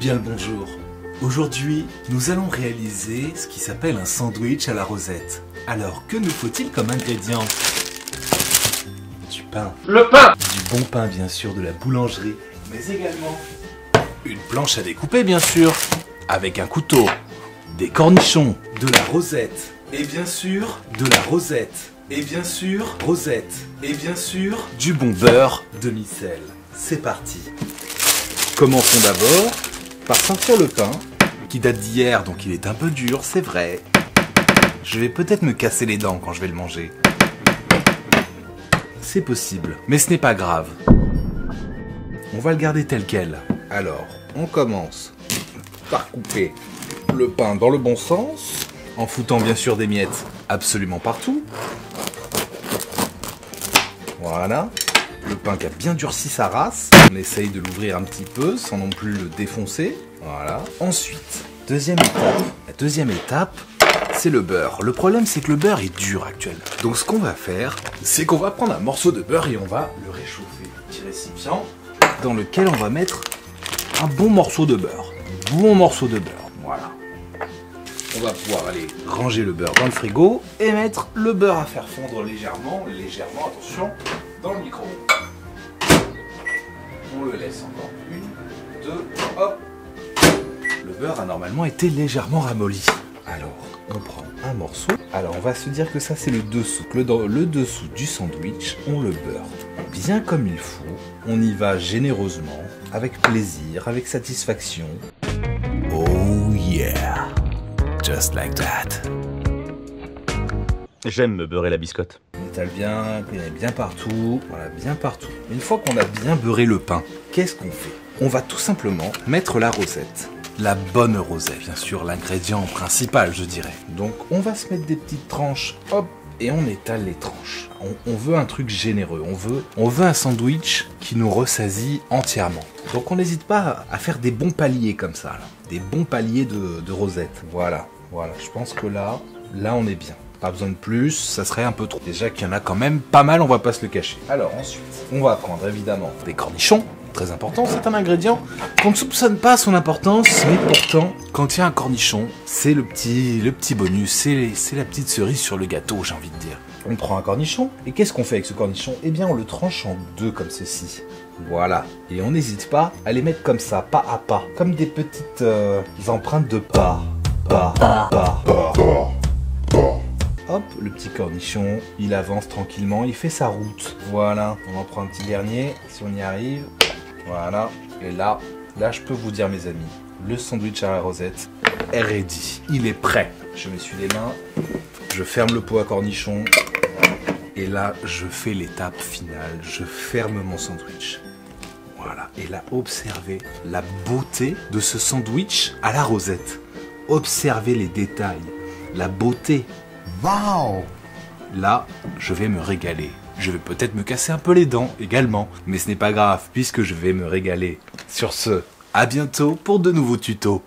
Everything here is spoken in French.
bien le bonjour. Aujourd'hui, nous allons réaliser ce qui s'appelle un sandwich à la rosette. Alors, que nous faut-il comme ingrédient? Du pain. Le pain! Du bon pain, bien sûr, de la boulangerie, mais également une planche à découper, bien sûr, avec un couteau, des cornichons, de la rosette, et bien sûr, de la rosette, et bien sûr, rosette, et bien sûr, du bon beurre demi-sel. C'est parti. Commençons d'abord par sentir le pain, qui date d'hier, donc il est un peu dur, c'est vrai. Je vais peut-être me casser les dents quand je vais le manger. C'est possible, mais ce n'est pas grave. On va le garder tel quel. Alors, on commence par couper le pain dans le bon sens, en foutant bien sûr des miettes absolument partout. Voilà. Le pain qui a bien durci sa race. On essaye de l'ouvrir un petit peu sans non plus le défoncer. Voilà. Ensuite, deuxième étape, c'est le beurre. Le problème, c'est que le beurre est dur actuellement. Donc ce qu'on va faire, c'est qu'on va prendre un morceau de beurre et on va le réchauffer. Petit récipient dans lequel on va mettre un bon morceau de beurre. Bon morceau de beurre. Voilà. On va pouvoir aller ranger le beurre dans le frigo et mettre le beurre à faire fondre légèrement, attention, dans le micro. On le laisse encore une, deux, hop. Le beurre a normalement été légèrement ramolli. Alors, on prend un morceau. Alors, on va se dire que ça, c'est le dessous. Le dessous du sandwich, on le beurre bien comme il faut. On y va généreusement, avec plaisir, avec satisfaction. Oh yeah! Just like that. J'aime me beurrer la biscotte. On étale bien, qu'on est bien partout. Voilà, bien partout. Une fois qu'on a bien beurré le pain, qu'est-ce qu'on fait? On va tout simplement mettre la rosette. La bonne rosette, bien sûr, l'ingrédient principal, je dirais. Donc, on va se mettre des petites tranches, hop, et on étale les tranches. On veut un truc généreux, on veut un sandwich qui nous ressasie entièrement. Donc, on n'hésite pas à faire des bons paliers comme ça, là. Des bons paliers de rosette. Voilà, je pense que là, on est bien. Pas besoin de plus, ça serait un peu trop. Déjà qu'il y en a quand même pas mal, on va pas se le cacher. Alors ensuite, on va prendre évidemment des cornichons. Très important, c'est un ingrédient qu'on ne soupçonne pas son importance, mais pourtant, quand il y a un cornichon, c'est le petit bonus, c'est la petite cerise sur le gâteau, j'ai envie de dire. On prend un cornichon, et qu'est-ce qu'on fait avec ce cornichon? Eh bien, on le tranche en deux comme ceci. Voilà. Et on n'hésite pas à les mettre comme ça, pas à pas, comme des petites empreintes de pas. Hop, le petit cornichon, il avance tranquillement, il fait sa route. Voilà, on en prend un petit dernier, si on y arrive. Voilà, et là, je peux vous dire, mes amis, le sandwich à la rosette est ready. Il est prêt. Je m'essuie les mains, je ferme le pot à cornichon, et là, je fais l'étape finale. Je ferme mon sandwich. Voilà, et là, observez la beauté de ce sandwich à la rosette. Observez les détails, la beauté. Waouh! Là, je vais me régaler. Je vais peut-être me casser un peu les dents également, mais ce n'est pas grave puisque je vais me régaler. Sur ce, à bientôt pour de nouveaux tutos.